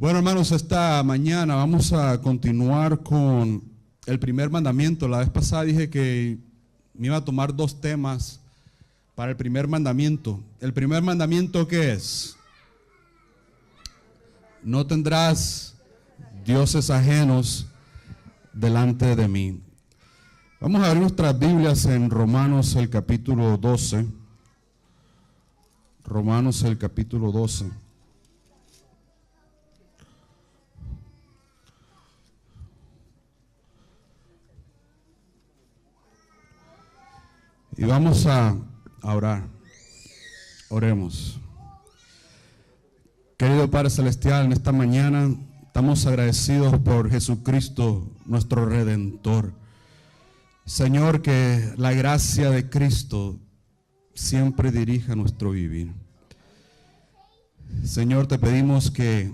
Bueno, hermanos, esta mañana vamos a continuar con el primer mandamiento. La vez pasada dije que me iba a tomar dos temas para el primer mandamiento. El primer mandamiento, ¿qué es? No tendrás dioses ajenos delante de mí. Vamos a abrir nuestras Biblias en Romanos el capítulo 12. Romanos el capítulo 12. Y vamos a orar. Oremos. Querido Padre Celestial, en esta mañana estamos agradecidos por Jesucristo, nuestro Redentor. Señor, que la gracia de Cristo siempre dirija nuestro vivir. Señor, te pedimos que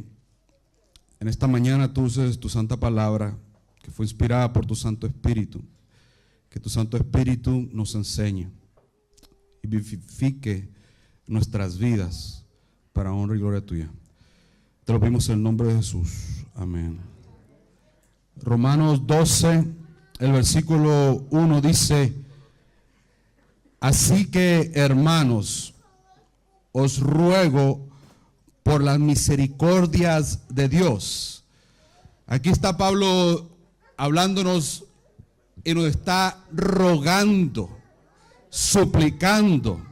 en esta mañana tú uses tu santa palabra, que fue inspirada por tu Santo Espíritu. Que tu Santo Espíritu nos enseñe y vivifique nuestras vidas para honra y gloria tuya. Te lo pedimos en el nombre de Jesús. Amén. Romanos 12, el versículo 1 dice: así que, hermanos, os ruego por las misericordias de Dios. Aquí está Pablo hablándonos y nos está rogando, suplicando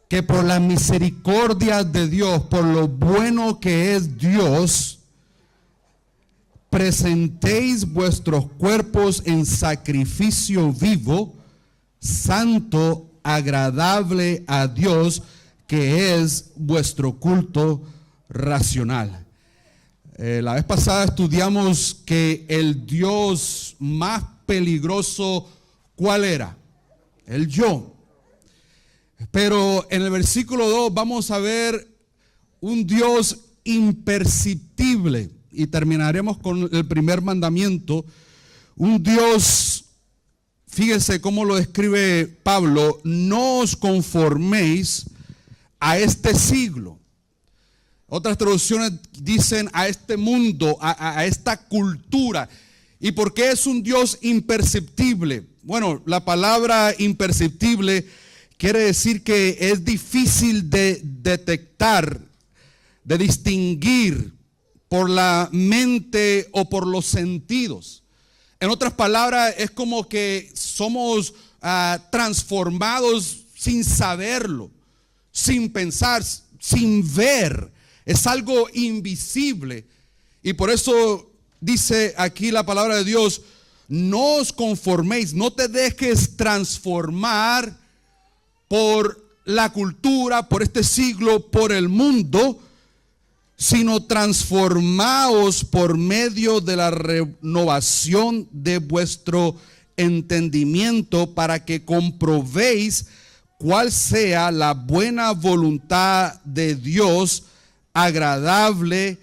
que por la misericordia de Dios, por lo bueno que es Dios, presentéis vuestros cuerpos en sacrificio vivo, santo, agradable a Dios, que es vuestro culto racional. La vez pasada estudiamos que el Dios más peligroso, ¿cuál era? El yo. Pero en el versículo 2 vamos a ver un Dios imperceptible. Y terminaremos con el primer mandamiento. Un Dios, fíjense cómo lo describe Pablo: no os conforméis a este siglo. Otras traducciones dicen a este mundo, a esta cultura. ¿Y por qué es un Dios imperceptible? Bueno, la palabra imperceptible quiere decir que es difícil de detectar, de distinguir por la mente o por los sentidos. En otras palabras, es como que somos transformados sin saberlo, sin pensar, sin ver. Es algo invisible. Y por eso dice aquí la palabra de Dios: no os conforméis, no te dejes transformar por la cultura, por este siglo, por el mundo, sino transformaos por medio de la renovación de vuestro entendimiento, para que comprobéis cuál sea la buena voluntad de Dios, agradable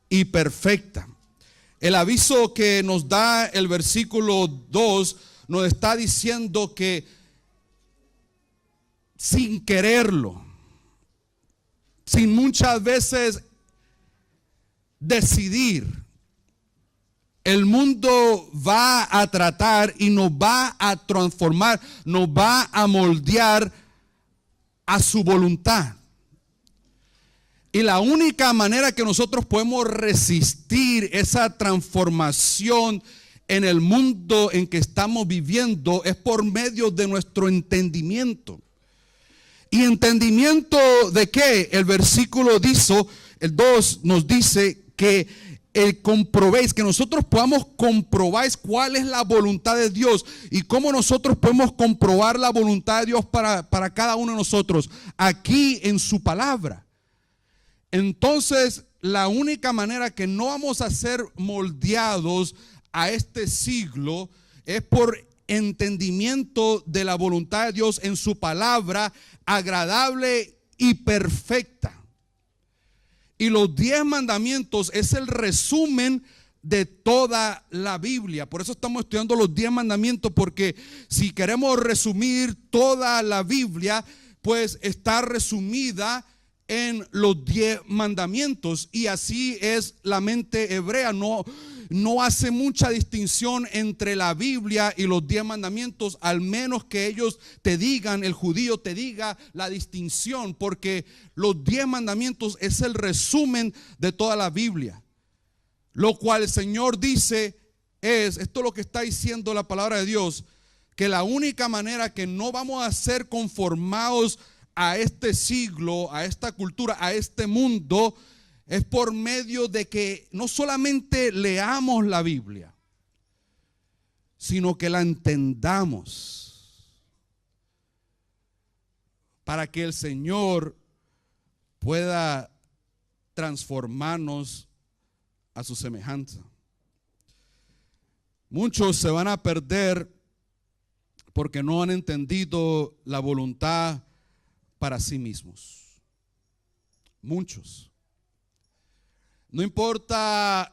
y perfecta. El aviso que nos da el versículo 2 nos está diciendo que sin quererlo, sin muchas veces decidir, el mundo va a tratar y nos va a transformar, nos va a moldear a su voluntad. Y la única manera que nosotros podemos resistir esa transformación en el mundo en que estamos viviendo es por medio de nuestro entendimiento. ¿Y entendimiento de qué? El versículo dice, el 2 nos dice que comprobéis, que nosotros podamos comprobar cuál es la voluntad de Dios. Y cómo nosotros podemos comprobar la voluntad de Dios para cada uno de nosotros, aquí en su palabra. Entonces, la única manera que no vamos a ser moldeados a este siglo es por entendimiento de la voluntad de Dios en su palabra, agradable y perfecta. Y los 10 mandamientos es el resumen de toda la Biblia. Por eso estamos estudiando los 10 mandamientos, porque si queremos resumir toda la Biblia, pues está resumida en los 10 mandamientos, y así es la mente hebrea. No hace mucha distinción entre la Biblia y los 10 mandamientos, al menos que ellos te digan, el judío te diga la distinción, porque los 10 mandamientos es el resumen de toda la Biblia. Lo cual el Señor dice esto es lo que está diciendo la palabra de Dios, que la única manera que no vamos a ser conformados a este siglo, a esta cultura, a este mundo, es por medio de que no solamente leamos la Biblia, sino que la entendamos, para que el Señor pueda transformarnos a su semejanza. Muchos se van a perder porque no han entendido la voluntad para sí mismos. Muchos. No importa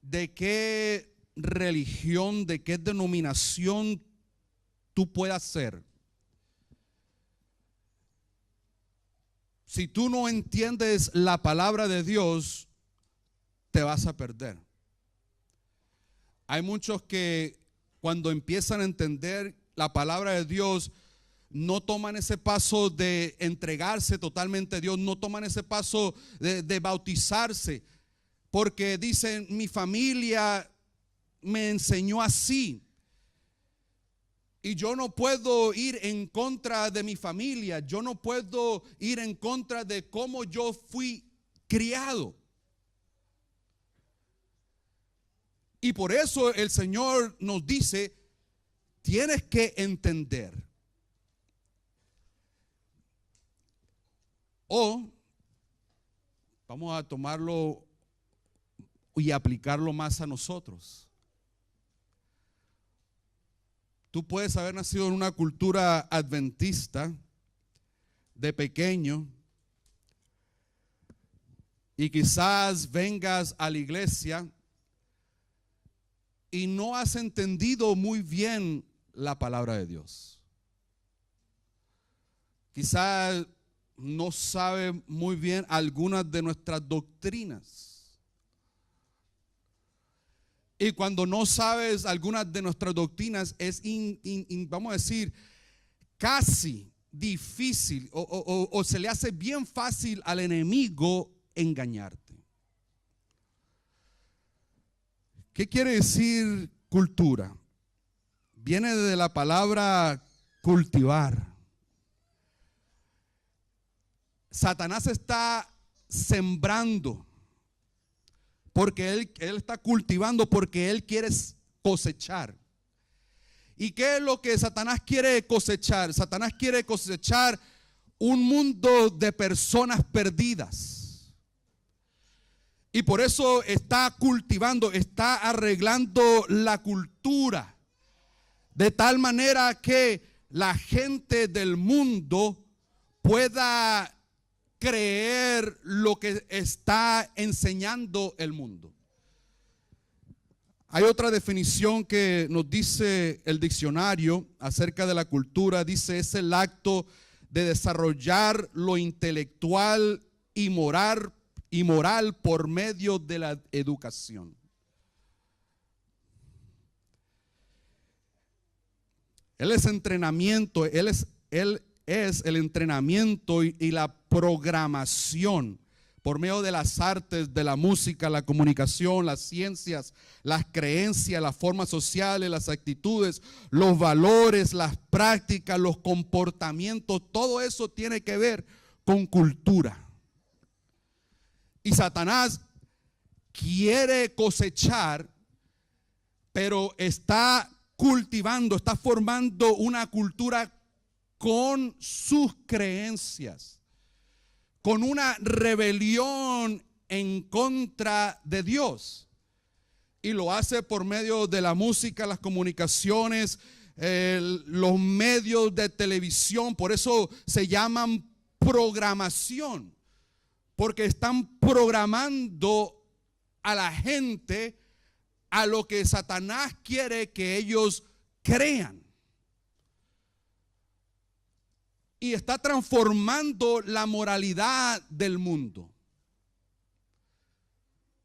de qué religión, de qué denominación tú puedas ser. Si tú no entiendes la palabra de Dios, te vas a perder. Hay muchos que cuando empiezan a entender la palabra de Dios, no toman ese paso de entregarse totalmente a Dios, no toman ese paso de bautizarse, porque dicen, mi familia me enseñó así, y yo no puedo ir en contra de mi familia, yo no puedo ir en contra de cómo yo fui criado. Y por eso el Señor nos dice, tienes que entender. O vamos a tomarlo y aplicarlo más a nosotros. Tú puedes haber nacido en una cultura adventista de pequeño y quizás vengas a la iglesia y no has entendido muy bien la palabra de Dios. Quizás no sabes muy bien algunas de nuestras doctrinas. Y cuando no sabes algunas de nuestras doctrinas, es, vamos a decir, casi difícil o se le hace bien fácil al enemigo engañarte. ¿Qué quiere decir cultura? Viene de la palabra cultivar. Satanás está sembrando porque él está cultivando, porque él quiere cosechar. ¿Y qué es lo que Satanás quiere cosechar? Satanás quiere cosechar un mundo de personas perdidas. Y por eso está cultivando, está arreglando la cultura, de tal manera que la gente del mundo pueda creer lo que está enseñando el mundo. Hay otra definición que nos dice el diccionario acerca de la cultura. Dice, es el acto de desarrollar lo intelectual y moral por medio de la educación. Él es entrenamiento, él es el entrenamiento y la programación por medio de las artes, de la música, la comunicación, las ciencias, las creencias, las formas sociales, las actitudes, los valores, las prácticas, los comportamientos. Todo eso tiene que ver con cultura. Y Satanás quiere cosechar, pero está cultivando, está formando una cultura con sus creencias, con una rebelión en contra de Dios. Y lo hace por medio de la música, las comunicaciones, los medios de televisión. Por eso se llaman programación, porque están programando a la gente a lo que Satanás quiere que ellos crean. y está transformando la moralidad del mundo.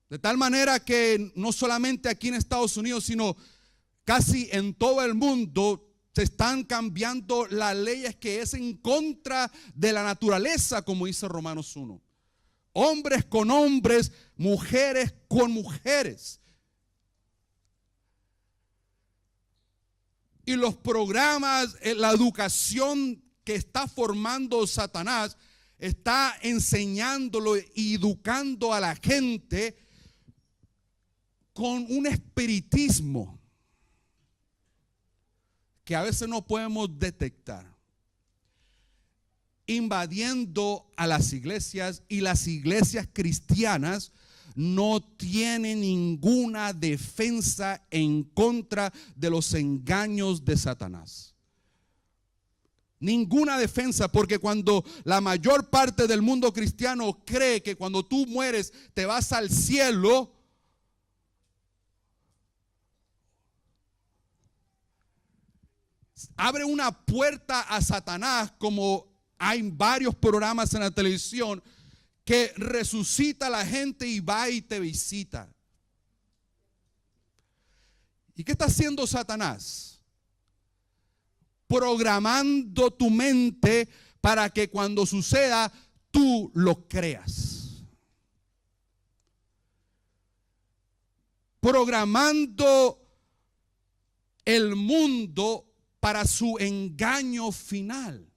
De tal manera que no solamente aquí en Estados Unidos, sino casi en todo el mundo se están cambiando las leyes que es en contra de la naturaleza, como dice Romanos 1. Hombres con hombres, mujeres con mujeres. Y los programas, la educación que está formando Satanás, está enseñándolo y educando a la gente con un espiritismo que a veces no podemos detectar, invadiendo a las iglesias, y las iglesias cristianas no tienen ninguna defensa en contra de los engaños de Satanás. Ninguna defensa, porque cuando la mayor parte del mundo cristiano cree que cuando tú mueres te vas al cielo, abre una puerta a Satanás, como hay varios programas en la televisión que resucita a la gente y va y te visita. ¿Y qué está haciendo Satanás? Programando tu mente para que cuando suceda tú lo creas. Programando el mundo para su engaño final.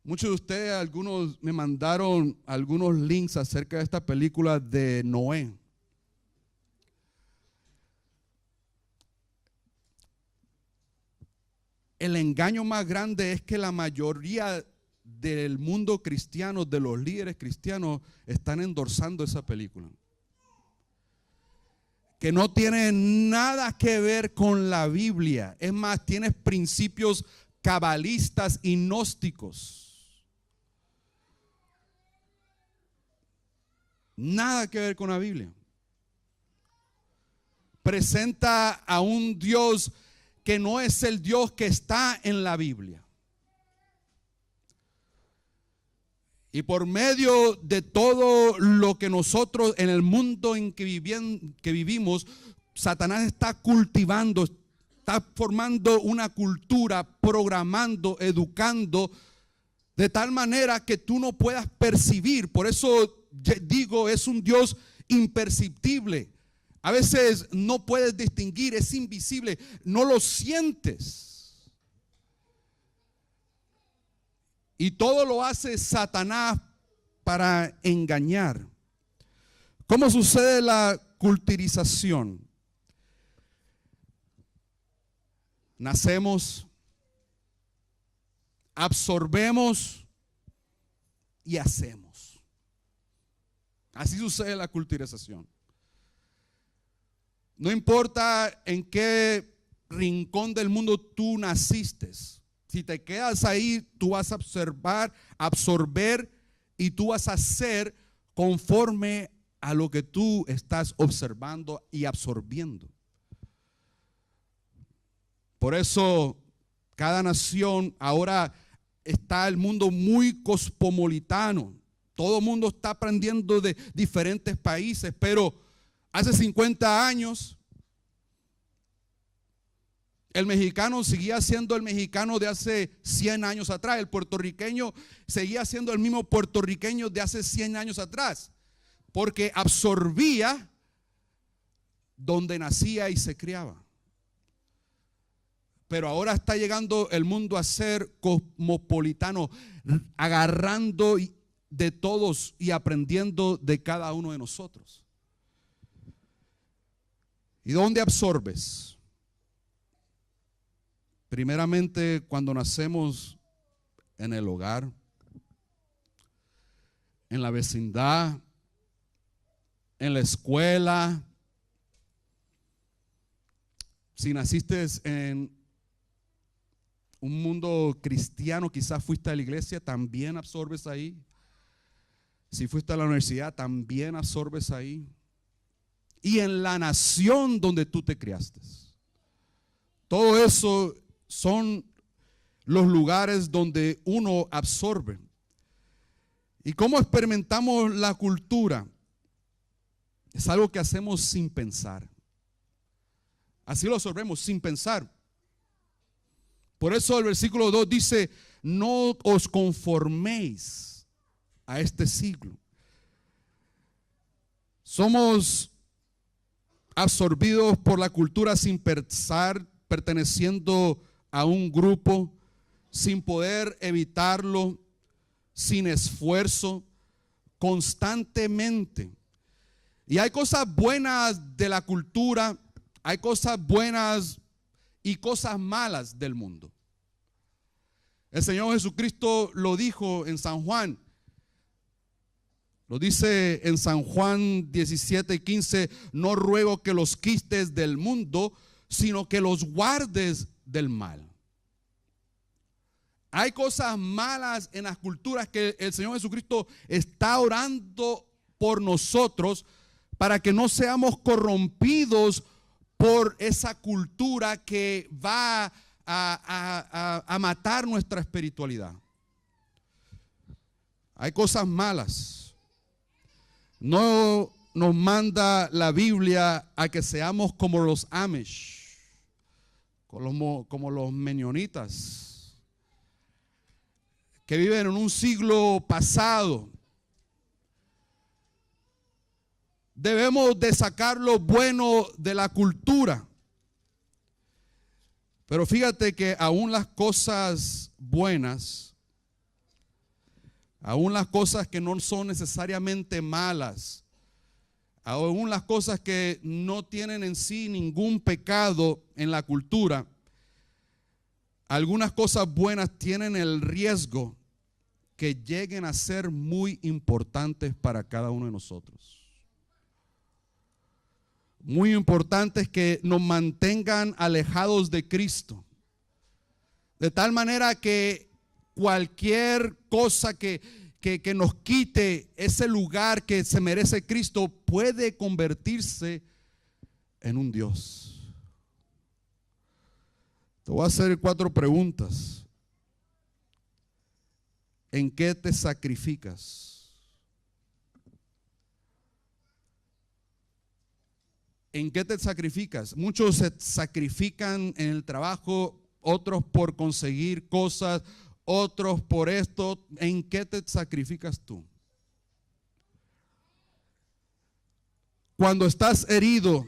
Muchos de ustedes, algunos me mandaron algunos links acerca de esta película de Noé. El engaño más grande es que la mayoría del mundo cristiano, de los líderes cristianos, están endorsando esa película, que no tiene nada que ver con la Biblia. Es más, tiene principios cabalistas y gnósticos. Nada que ver con la Biblia. Presenta a un Dios que no es el Dios que está en la Biblia. Y por medio de todo lo que nosotros en el mundo en que vivimos, Satanás está cultivando, está formando una cultura, programando, educando, de tal manera que tú no puedas percibir. Por eso digo, es un Dios imperceptible. A veces no puedes distinguir, es invisible, no lo sientes. Y todo lo hace Satanás para engañar. ¿Cómo sucede la culturización? Nacemos, absorbemos y hacemos. Así sucede la culturización. No importa en qué rincón del mundo tú naciste. Si te quedas ahí, tú vas a observar, absorber, y tú vas a hacer conforme a lo que tú estás observando y absorbiendo. Por eso cada nación, ahora está el mundo muy cosmopolitano. Todo el mundo está aprendiendo de diferentes países, pero hace 50 años el mexicano seguía siendo el mexicano de hace 100 años atrás. El puertorriqueño seguía siendo el mismo puertorriqueño de hace 100 años atrás, porque absorbía donde nacía y se criaba. Pero ahora está llegando el mundo a ser cosmopolitano, agarrando de todos y aprendiendo de cada uno de nosotros. ¿Y dónde absorbes? Primeramente, cuando nacemos en el hogar, en la vecindad, en la escuela. Si naciste en un mundo cristiano, quizás fuiste a la iglesia, también absorbes ahí. Si fuiste a la universidad, también absorbes ahí. Y en la nación donde tú te criaste. Todo eso son los lugares donde uno absorbe. ¿Y cómo experimentamos la cultura? Es algo que hacemos sin pensar. Así lo absorbemos, sin pensar. Por eso el versículo 2 dice, no os conforméis a este siglo. Somos absorbidos por la cultura sin pensar, perteneciendo a un grupo, sin poder evitarlo, sin esfuerzo, constantemente. Y hay cosas buenas de la cultura, hay cosas buenas y cosas malas del mundo. El Señor Jesucristo lo dijo en San Juan. Lo dice en San Juan 17:15, no ruego que los quites del mundo, sino que los guardes del mal. Hay cosas malas en las culturas que el Señor Jesucristo está orando por nosotros para que no seamos corrompidos por esa cultura que va a matar nuestra espiritualidad. Hay cosas malas. No nos manda la Biblia a que seamos como los Amish, como los menonitas, que viven en un siglo pasado. Debemos de sacar lo bueno de la cultura. Pero fíjate que aún las cosas buenas, aún las cosas que no son necesariamente malas, aún las cosas que no tienen en sí ningún pecado en la cultura, algunas cosas buenas tienen el riesgo que lleguen a ser muy importantes para cada uno de nosotros. Muy importantes, que nos mantengan alejados de Cristo. De tal manera que cualquier cosa que nos quite ese lugar que se merece Cristo puede convertirse en un Dios. Te voy a hacer 4 preguntas. ¿En qué te sacrificas? ¿En qué te sacrificas? Muchos se sacrifican en el trabajo, otros por conseguir cosas, otros por esto. ¿En qué te sacrificas tú? Cuando estás herido,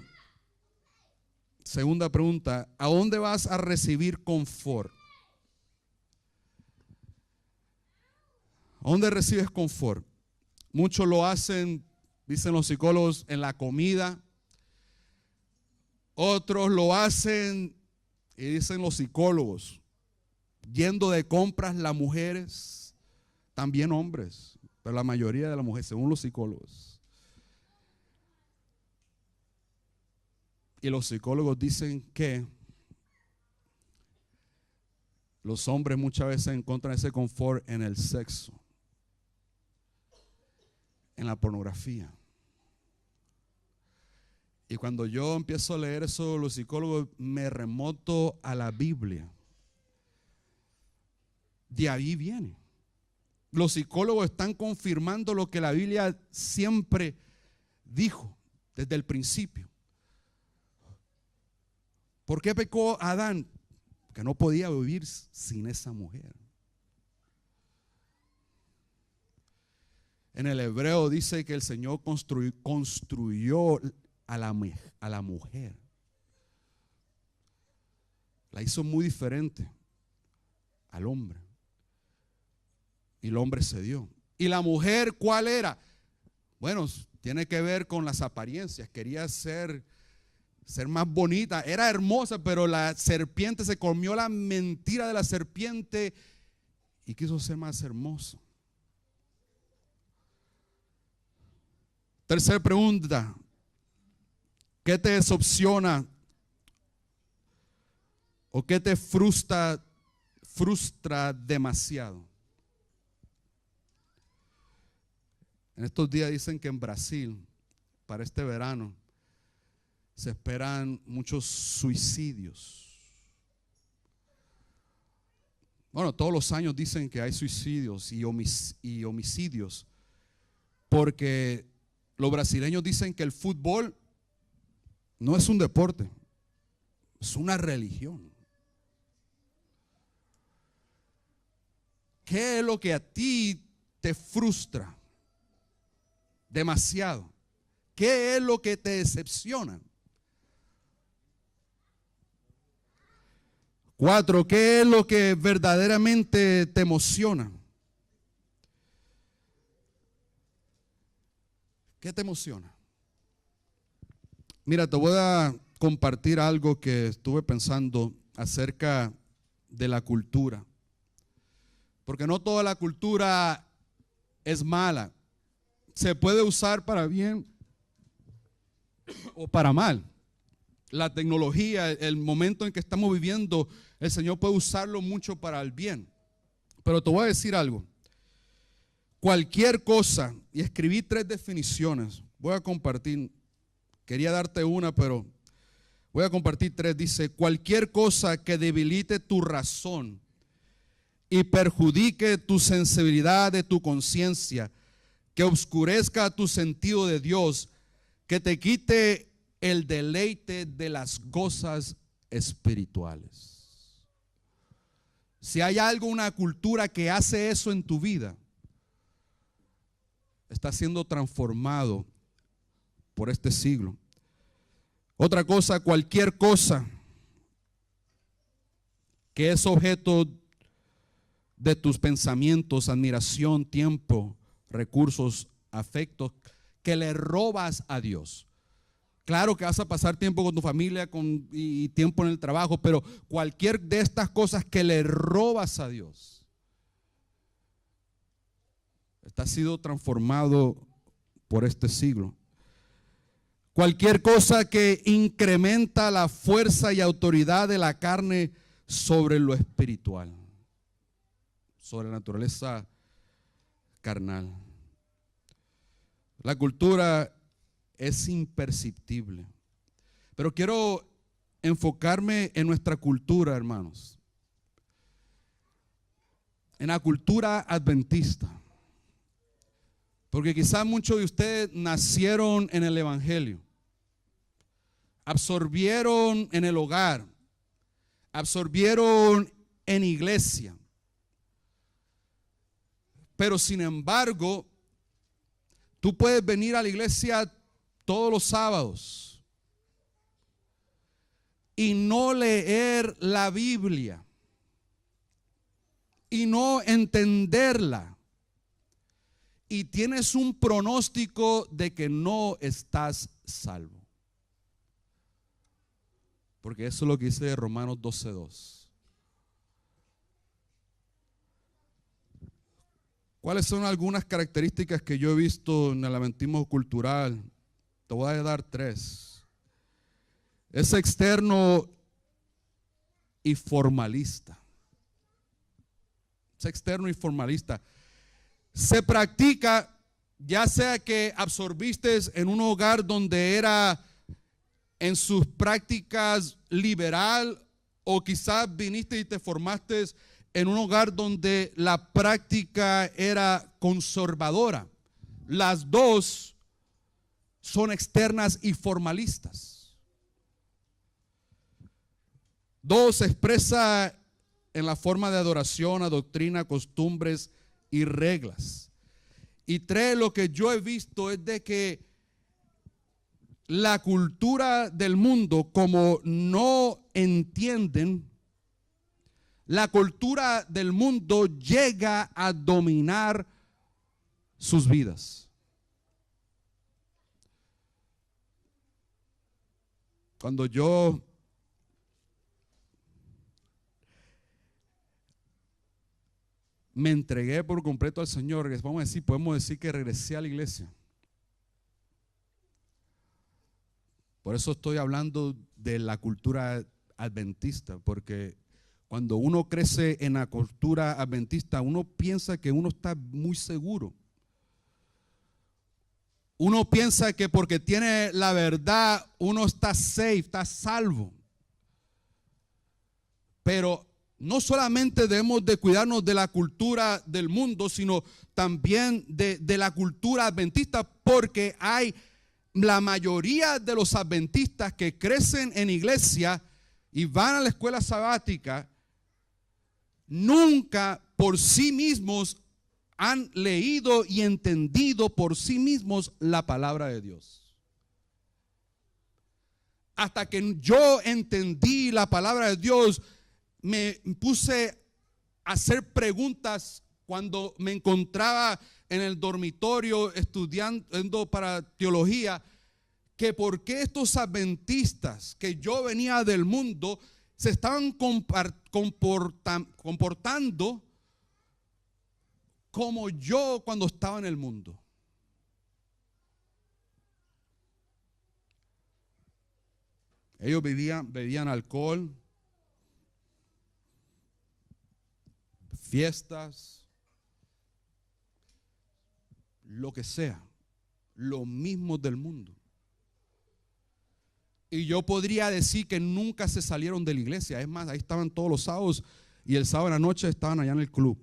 segunda pregunta, ¿a dónde vas a recibir confort? ¿A dónde recibes confort? Muchos lo hacen, dicen los psicólogos, en la comida. Otros lo hacen, y dicen los psicólogos, yendo de compras, las mujeres, también hombres, pero la mayoría de las mujeres, según los psicólogos. Y los psicólogos dicen que los hombres muchas veces encuentran ese confort en el sexo, en la pornografía. Y cuando yo empiezo a leer eso, los psicólogos, me remonto a la Biblia. De ahí viene. Los psicólogos están confirmando lo que la Biblia siempre dijo desde el principio. ¿Por qué pecó Adán? Que no podía vivir sin esa mujer. En el hebreo dice que el Señor construyó a la mujer. La hizo muy diferente al hombre. Y el hombre cedió. ¿Y la mujer cuál era? Bueno, tiene que ver con las apariencias. Quería ser más bonita. Era hermosa, pero la serpiente se comió la mentira de la serpiente y quiso ser más hermosa. Tercera pregunta. ¿Qué te decepciona o qué te frustra demasiado? En estos días dicen que en Brasil, para este verano, se esperan muchos suicidios. Bueno, todos los años dicen que hay suicidios y homicidios, porque los brasileños dicen que el fútbol no es un deporte, es una religión. ¿Qué es lo que a ti te frustra demasiado? ¿Qué es lo que te decepciona? 4, ¿qué es lo que verdaderamente te emociona? ¿Qué te emociona? Mira, te voy a compartir algo que estuve pensando acerca de la cultura. Porque no toda la cultura es mala. Se puede usar para bien o para mal. La tecnología, el momento en que estamos viviendo, el Señor puede usarlo mucho para el bien. Pero te voy a decir algo. Cualquier cosa, y escribí 3 definiciones, voy a compartir, quería darte una, pero voy a compartir 3. Dice, cualquier cosa que debilite tu razón y perjudique tu sensibilidad de tu conciencia, que oscurezca tu sentido de Dios, que te quite el deleite de las cosas espirituales. Si hay algo, una cultura que hace eso en tu vida, está siendo transformado por este siglo. Otra cosa, cualquier cosa que es objeto de tus pensamientos, admiración, tiempo, recursos, afectos, que le robas a Dios. Claro que vas a pasar tiempo con tu familia y tiempo en el trabajo, pero cualquier de estas cosas que le robas a Dios está siendo transformado por este siglo. Cualquier cosa que incrementa la fuerza y autoridad de la carne sobre lo espiritual, sobre la naturaleza carnal. La cultura es imperceptible, pero quiero enfocarme en nuestra cultura, hermanos, en la cultura adventista, porque quizás muchos de ustedes nacieron en el evangelio, absorbieron en el hogar, absorbieron en iglesia, pero sin embargo, tú puedes venir a la iglesia todos los sábados y no leer la Biblia y no entenderla, y tienes un pronóstico de que no estás salvo, porque eso es lo que dice Romanos 12:2. ¿Cuáles son algunas características que yo he visto en el adventismo cultural? Te voy a dar 3. Es externo y formalista. Es externo y formalista. Se practica, ya sea que absorbiste en un hogar donde era en sus prácticas liberal, o quizás viniste y te formaste en un hogar donde la práctica era conservadora. Las dos son externas y formalistas. 2, se expresa en la forma de adoración, a doctrina, costumbres y reglas. Y 3, lo que yo he visto es de que la cultura del mundo, como no entienden, la cultura del mundo llega a dominar sus vidas. Cuando yo me entregué por completo al Señor, podemos decir que regresé a la iglesia. Por eso estoy hablando de la cultura adventista, porque cuando uno crece en la cultura adventista, uno piensa que uno está muy seguro. Uno piensa que porque tiene la verdad, uno está safe, está salvo. Pero no solamente debemos de cuidarnos de la cultura del mundo, sino también de la cultura adventista, porque hay la mayoría de los adventistas que crecen en iglesia y van a la escuela sabática, nunca por sí mismos han leído y entendido por sí mismos la palabra de Dios. Hasta que yo entendí la palabra de Dios, me puse a hacer preguntas cuando me encontraba en el dormitorio estudiando para teología, que por qué estos adventistas que yo venía del mundo se estaban comportando como yo cuando estaba en el mundo. Ellos bebían alcohol, fiestas, lo que sea, lo mismo del mundo. Y yo podría decir que nunca se salieron de la iglesia. Es más, ahí estaban todos los sábados y el sábado en la noche estaban allá en el club.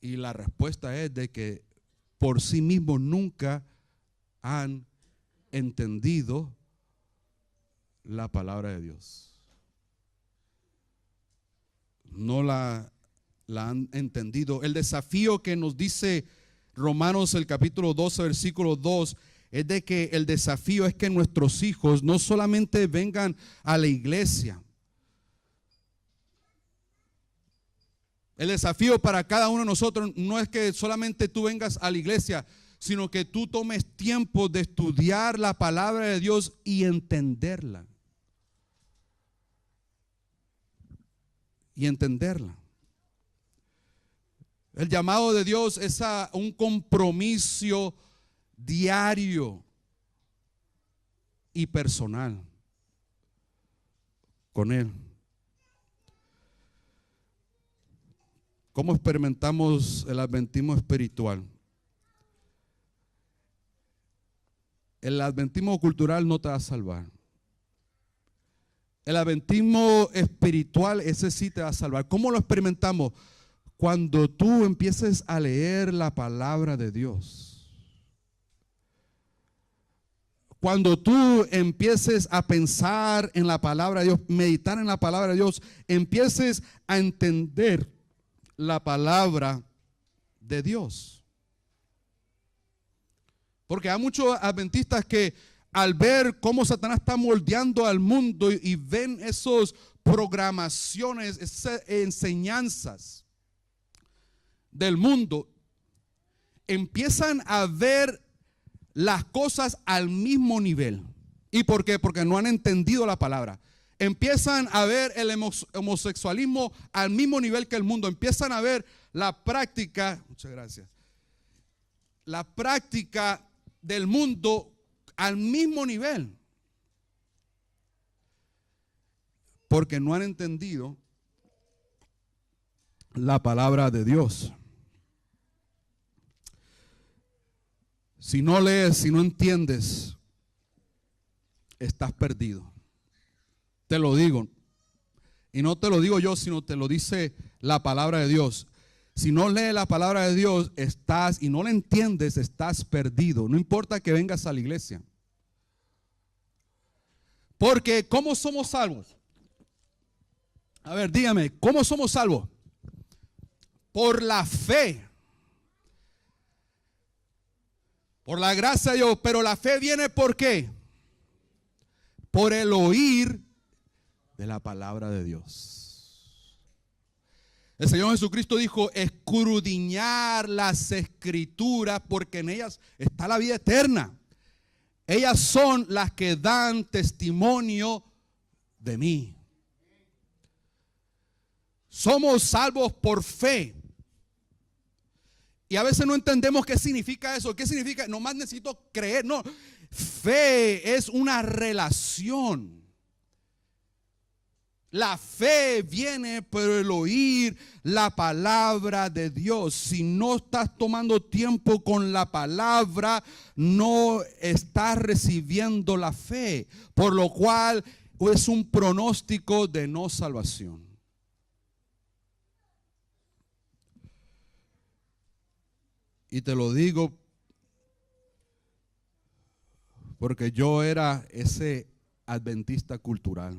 Y la respuesta es de que por sí mismos nunca han entendido la palabra de Dios. No la han entendido. El desafío que nos dice Romanos el capítulo 12, versículo 2, es de que el desafío es que nuestros hijos no solamente vengan a la iglesia. El desafío para cada uno de nosotros no es que solamente tú vengas a la iglesia, sino que tú tomes tiempo de estudiar la palabra de Dios y entenderla. Y entenderla. El llamado de Dios es a un compromiso diario y personal con Él. ¿Cómo experimentamos el adventismo espiritual? El adventismo cultural no te va a salvar. El adventismo espiritual, ese sí te va a salvar. ¿Cómo lo experimentamos? Cuando tú empieces a leer la palabra de Dios. Cuando tú empieces a pensar en la palabra de Dios, meditar en la palabra de Dios, empieces a entender la palabra de Dios. Porque hay muchos adventistas que al ver cómo Satanás está moldeando al mundo y ven esas programaciones, esas enseñanzas del mundo, empiezan a ver las cosas al mismo nivel. ¿Y por qué? Porque no han entendido la palabra. Empiezan a ver el homosexualismo al mismo nivel que el mundo. Empiezan a ver la práctica, muchas gracias, la práctica del mundo al mismo nivel. Porque no han entendido la palabra de Dios. Si no lees, si no entiendes, estás perdido. Te lo digo. Y no te lo digo yo, sino te lo dice la palabra de Dios. Si no lees la palabra de Dios, estás y no la entiendes, estás perdido. No importa que vengas a la iglesia. Porque ¿cómo somos salvos? A ver, dígame, ¿cómo somos salvos? Por la fe. Por la gracia de Dios. Pero la fe viene ¿por qué? Por el oír de la palabra de Dios. El Señor Jesucristo dijo: escudriñar las escrituras, porque en ellas está la vida eterna. Ellas son las que dan testimonio de mí. Somos salvos por fe. Y a veces no entendemos qué significa eso. ¿Qué significa? Nomás necesito creer. No, fe es una relación. La fe viene por el oír la palabra de Dios. Si no estás tomando tiempo con la palabra, no estás recibiendo la fe, por lo cual es un pronóstico de no salvación. Y te lo digo porque yo era ese adventista cultural.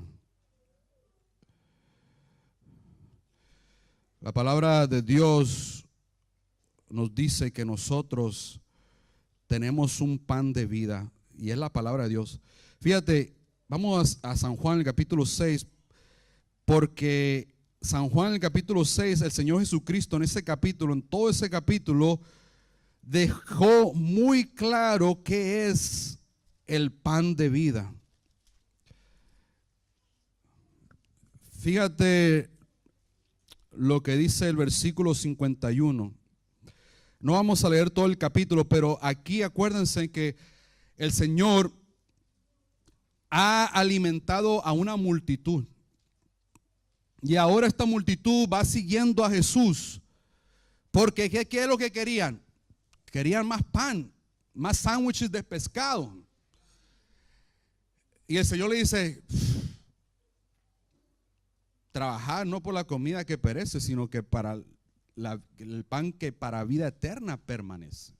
La palabra de Dios nos dice que nosotros tenemos un pan de vida y es la palabra de Dios. Fíjate, vamos a San Juan, el capítulo 6, porque San Juan, el capítulo 6, el Señor Jesucristo en ese capítulo, en todo ese capítulo, dejó muy claro qué es el pan de vida. Fíjate lo que dice el versículo 51. No vamos a leer todo el capítulo, pero aquí acuérdense que el Señor ha alimentado a una multitud. Y ahora esta multitud va siguiendo a Jesús. Porque ¿qué es lo que querían? Querían más pan, más sándwiches de pescado. Y el Señor le dice: trabajar no por la comida que perece, sino que para el pan que para vida eterna permanece.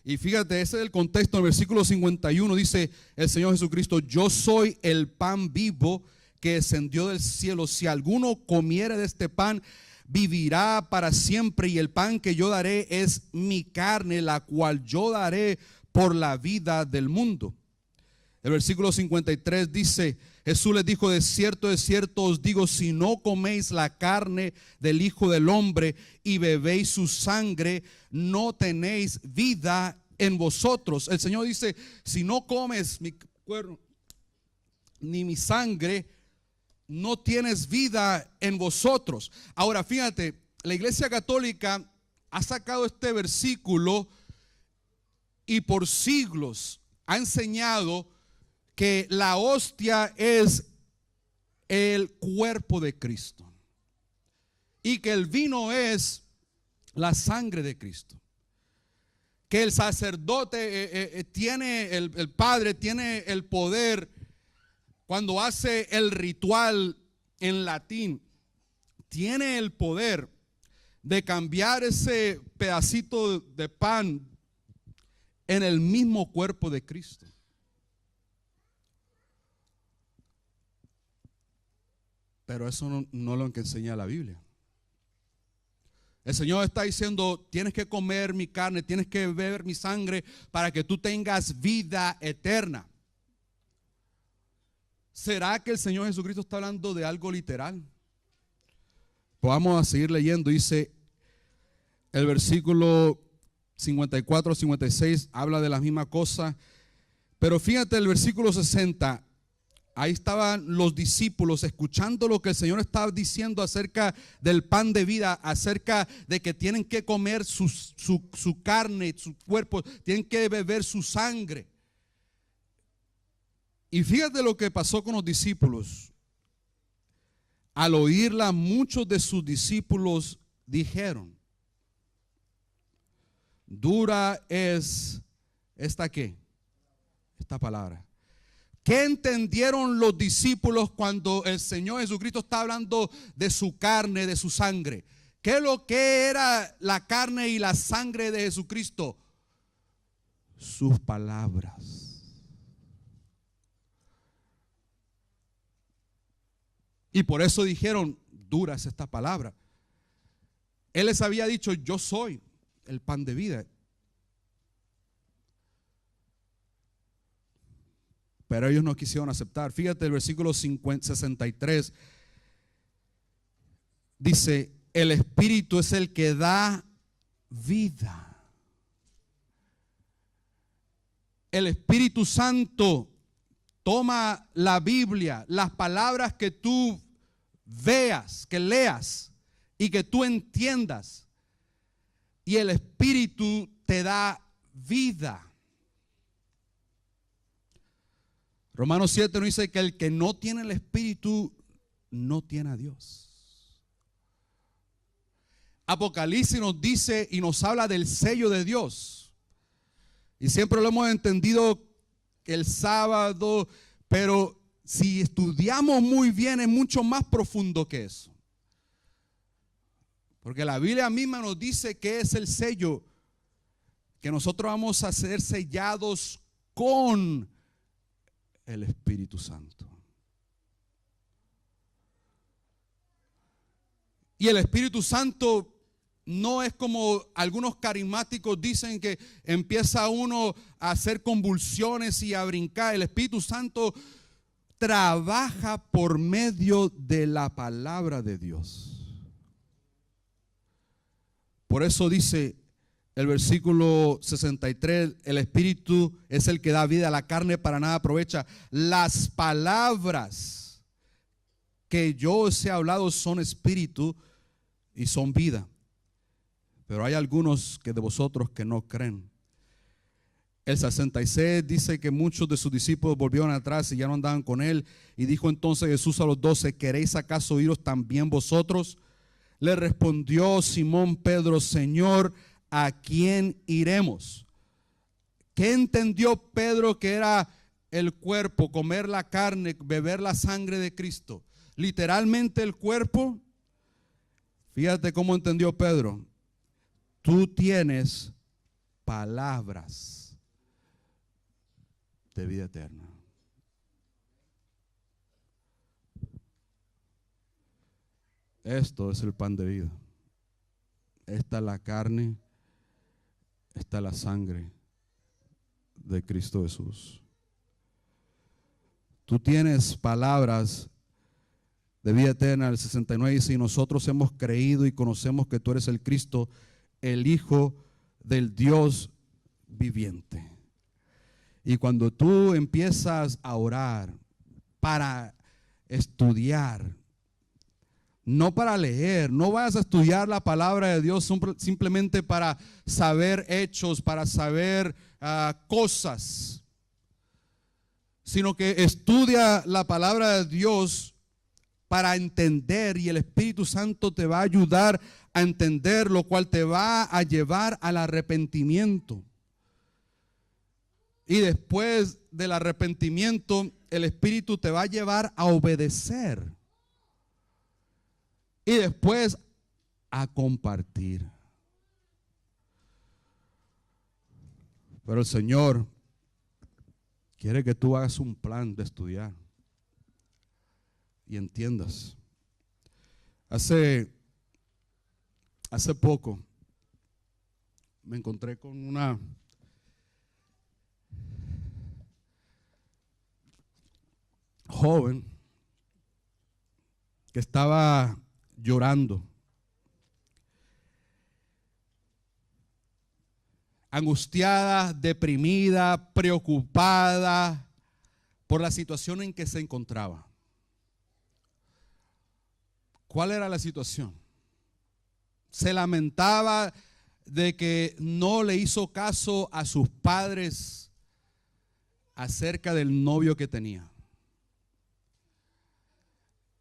Y fíjate, ese es el contexto. En el versículo 51 dice el Señor Jesucristo: yo soy el pan vivo que descendió del cielo. Si alguno comiere de este pan, vivirá para siempre. Y el pan que yo daré es mi carne, la cual yo daré por la vida del mundo. El versículo 53 dice: Jesús les dijo: de cierto os digo, si no coméis la carne del Hijo del Hombre y bebéis su sangre, no tenéis vida en vosotros. El Señor dice: si no comes mi cuerpo ni mi sangre, no tienes vida en vosotros. Ahora fíjate, la Iglesia Católica ha sacado este versículo y por siglos ha enseñado que la hostia es el cuerpo de Cristo y que el vino es la sangre de Cristo. Que el sacerdote tiene, el padre tiene el poder cuando hace el ritual en latín, tiene el poder de cambiar ese pedacito de pan en el mismo cuerpo de Cristo. Pero eso no lo que enseña la Biblia. El Señor está diciendo: tienes que comer mi carne, tienes que beber mi sangre para que tú tengas vida eterna. ¿Será que el Señor Jesucristo está hablando de algo literal? Pues vamos a seguir leyendo. Dice el versículo 54, 56, habla de la misma cosa. Pero fíjate el versículo 60. Ahí estaban los discípulos escuchando lo que el Señor estaba diciendo acerca del pan de vida, acerca de que tienen que comer su carne, su cuerpo, tienen que beber su sangre. Y fíjate lo que pasó con los discípulos. Al oírla, muchos de sus discípulos dijeron: dura es esta ¿qué? Esta palabra. ¿Qué entendieron los discípulos cuando el Señor Jesucristo está hablando de su carne, de su sangre? ¿Qué es lo que era la carne y la sangre de Jesucristo? Sus palabras. Y por eso dijeron: dura es esta palabra. Él les había dicho: yo soy el pan de vida. Pero ellos no quisieron aceptar. Fíjate el versículo 63. Dice: el Espíritu es el que da vida. El Espíritu Santo toma la Biblia, las palabras que tú veas, que leas y que tú entiendas, y el Espíritu te da vida. Romanos 7 nos dice que el que no tiene el Espíritu no tiene a Dios. Apocalipsis nos dice y nos habla del sello de Dios. Y siempre lo hemos entendido el sábado, pero si estudiamos muy bien es mucho más profundo que eso. Porque la Biblia misma nos dice que es el sello, que nosotros vamos a ser sellados con el Espíritu Santo. Y el Espíritu Santo no es como algunos carismáticos dicen, que empieza uno a hacer convulsiones y a brincar. El Espíritu Santo trabaja por medio de la palabra de Dios. Por eso dice el versículo 63, el Espíritu es el que da vida, a la carne para nada aprovecha. Las palabras que yo os he hablado son espíritu y son vida. Pero hay algunos que de vosotros que no creen. El 66 dice que muchos de sus discípulos volvieron atrás y ya no andaban con él. Y dijo entonces Jesús a los 12: ¿queréis acaso iros también vosotros? Le respondió Simón Pedro: Señor, ¿a quién iremos? ¿Qué entendió Pedro que era el cuerpo? Comer la carne, beber la sangre de Cristo. Literalmente el cuerpo. Fíjate cómo entendió Pedro. Tú tienes palabras de vida eterna. Esto es el pan de vida. Esta es la carne, esta es la sangre de Cristo Jesús. Tú tienes palabras de vida eterna. El 69 dice: y nosotros hemos creído y conocemos que tú eres el Cristo, el Hijo del Dios viviente. Y cuando tú empiezas a orar para estudiar, no para leer, no vayas a estudiar la palabra de Dios simplemente para saber hechos, para saber cosas, sino que estudia la palabra de Dios para entender, y el Espíritu Santo te va a ayudar a entender, lo cual te va a llevar al arrepentimiento. Y después del arrepentimiento, el Espíritu te va a llevar a obedecer. Y después a compartir. Pero el Señor quiere que tú hagas un plan de estudiar y entiendas. Hace poco me encontré con una joven que estaba llorando, angustiada, deprimida, preocupada por la situación en que se encontraba. ¿Cuál era la situación? Se lamentaba de que no le hizo caso a sus padres acerca del novio que tenía.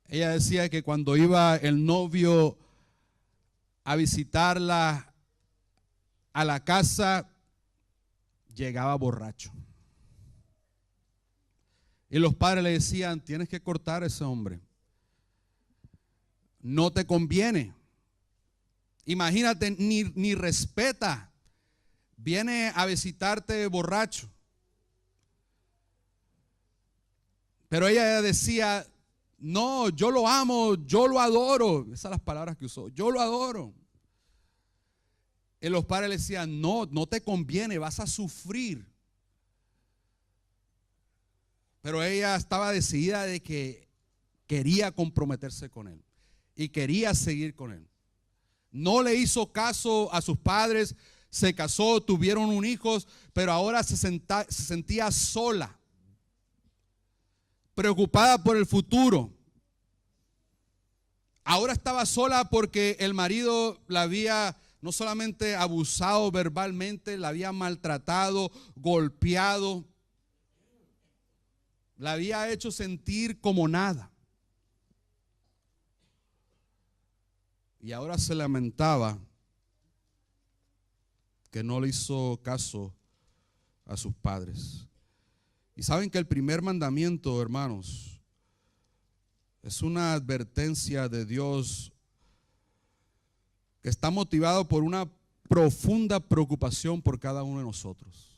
Ella decía que cuando iba el novio a visitarla a la casa, llegaba borracho. Y los padres le decían: tienes que cortar a ese hombre. No te conviene. Imagínate, ni respeta. Viene a visitarte borracho. Pero ella decía: no, yo lo amo, yo lo adoro. Esas son las palabras que usó. Yo lo adoro. Y los padres le decían: no, no te conviene, vas a sufrir. Pero ella estaba decidida de que quería comprometerse con él y quería seguir con él. No le hizo caso a sus padres, se casó, tuvieron un hijo, pero ahora se sentía sola, preocupada por el futuro. Ahora estaba sola porque el marido la había no solamente abusado verbalmente, la había maltratado, golpeado, la había hecho sentir como nada. Y ahora se lamentaba que no le hizo caso a sus padres. Y saben que el primer mandamiento, hermanos, es una advertencia de Dios que está motivado por una profunda preocupación por cada uno de nosotros.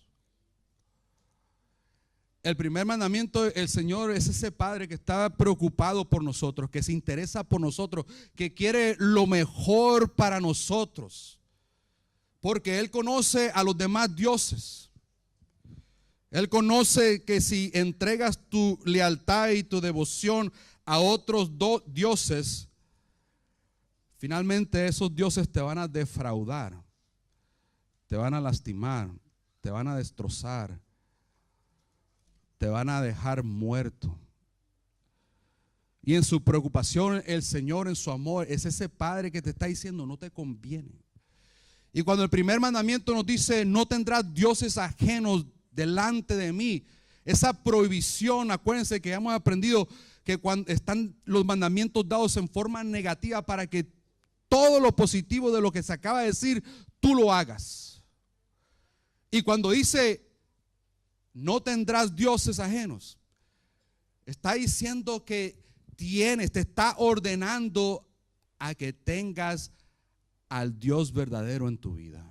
El primer mandamiento, el Señor es ese Padre que está preocupado por nosotros, que se interesa por nosotros, que quiere lo mejor para nosotros, porque Él conoce a los demás dioses. Él conoce que si entregas tu lealtad y tu devoción a otros dioses, finalmente esos dioses te van a defraudar, te van a lastimar, te van a destrozar, te van a dejar muerto. Y en su preocupación, el Señor en su amor es ese Padre que te está diciendo: no te conviene. Y cuando el primer mandamiento nos dice: no tendrás dioses ajenos delante de mí, esa prohibición, acuérdense que hemos aprendido que cuando están los mandamientos dados en forma negativa para que todo lo positivo de lo que se acaba de decir tú lo hagas. Y cuando dice no tendrás dioses ajenos, está diciendo que te está ordenando a que tengas al Dios verdadero en tu vida.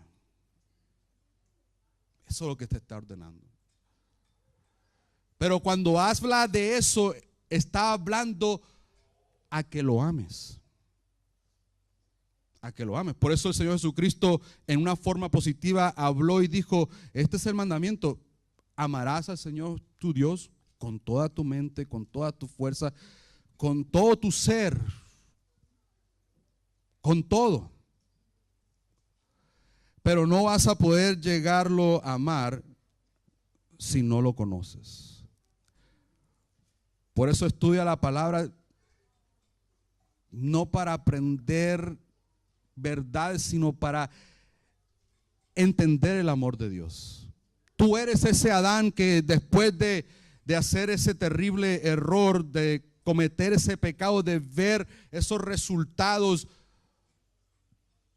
Eso es lo que te está ordenando. Pero cuando habla de eso, está hablando a que lo ames. A que lo ames. Por eso el Señor Jesucristo en una forma positiva habló y dijo: este es el mandamiento: amarás al Señor tu Dios con toda tu mente, con toda tu fuerza, con todo tu ser, con todo. Pero no vas a poder llegarlo a amar si no lo conoces. Por eso estudia la palabra, no para aprender verdades, sino para entender el amor de Dios. Tú eres ese Adán que después de hacer ese terrible error, de cometer ese pecado, de ver esos resultados,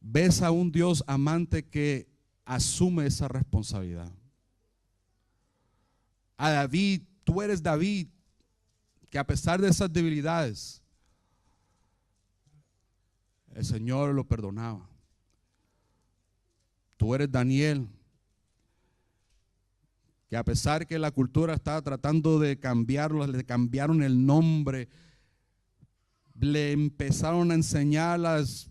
ves a un Dios amante que asume esa responsabilidad. A David, tú eres David, que a pesar de esas debilidades, el Señor lo perdonaba. Tú eres Daniel, que a pesar que la cultura estaba tratando de cambiarlo, le cambiaron el nombre, le empezaron a enseñar las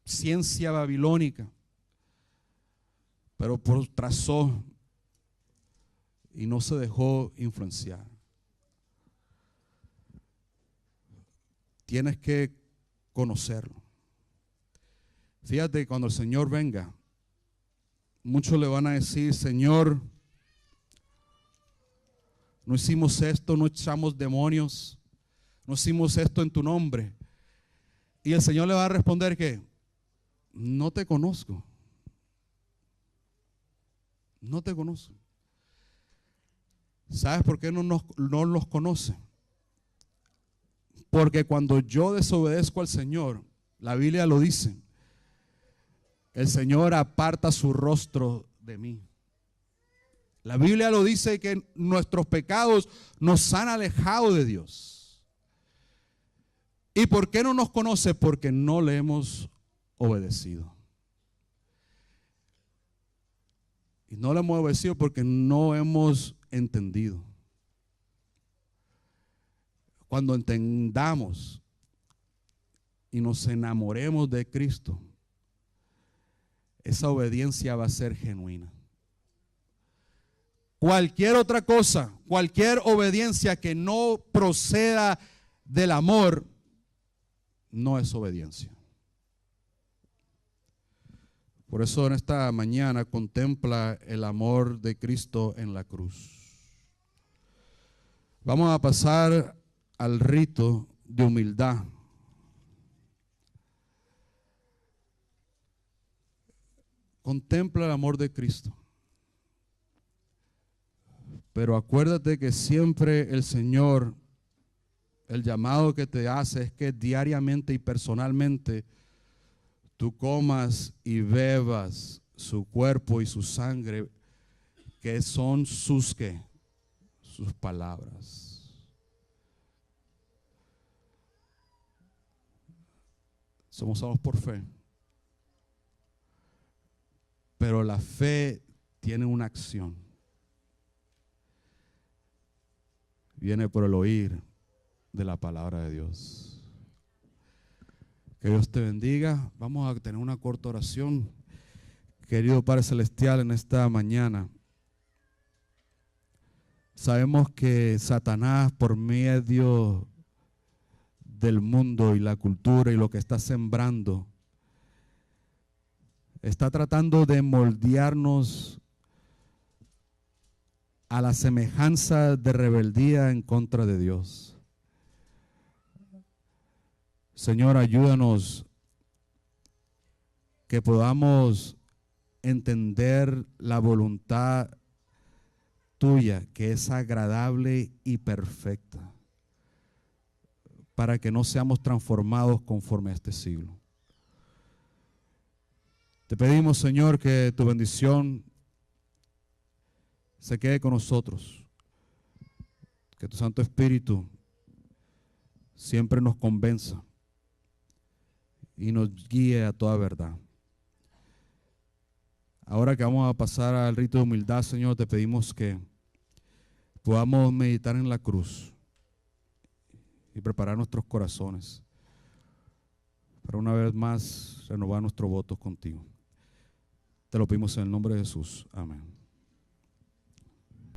ciencia babilónica, pero trazó y no se dejó influenciar. Tienes que conocerlo. Fíjate, cuando el Señor venga, muchos le van a decir: Señor, no hicimos esto, no echamos demonios, no hicimos esto en tu nombre. Y el Señor le va a responder que no te conozco. No te conozco. ¿Sabes por qué no los conoce? Porque cuando yo desobedezco al Señor, la Biblia lo dice, el Señor aparta su rostro de mí. La Biblia lo dice, que nuestros pecados nos han alejado de Dios. ¿Y por qué no nos conoce? Porque no le hemos obedecido. Y no le hemos obedecido porque no hemos entendido. Cuando entendamos y nos enamoremos de Cristo, esa obediencia va a ser genuina. Cualquier otra cosa, cualquier obediencia que no proceda del amor, no es obediencia. Por eso en esta mañana contempla el amor de Cristo en la cruz. Vamos a pasar al rito de humildad. Contempla el amor de Cristo. Pero acuérdate que siempre el Señor El llamado que te hace es que diariamente y personalmente tú comas y bebas su cuerpo y su sangre, que son sus ¿qué? Sus palabras. Somos salvos por fe. Pero la fe tiene una acción. Viene por el oír de la palabra de Dios. Que Dios te bendiga. Vamos a tener una corta oración. Querido Padre Celestial, en esta mañana sabemos que Satanás, por medio del mundo y la cultura y lo que está sembrando, está tratando de moldearnos a la semejanza de rebeldía en contra de Dios. Señor, ayúdanos que podamos entender la voluntad tuya, que es agradable y perfecta, para que no seamos transformados conforme a este siglo. Te pedimos, Señor, que tu bendición se quede con nosotros, que tu Santo Espíritu siempre nos convenza y nos guíe a toda verdad. Ahora que vamos a pasar al rito de humildad, Señor, te pedimos que podamos meditar en la cruz y preparar nuestros corazones para una vez más renovar nuestros votos contigo. Te lo pedimos en el nombre de Jesús. Amén.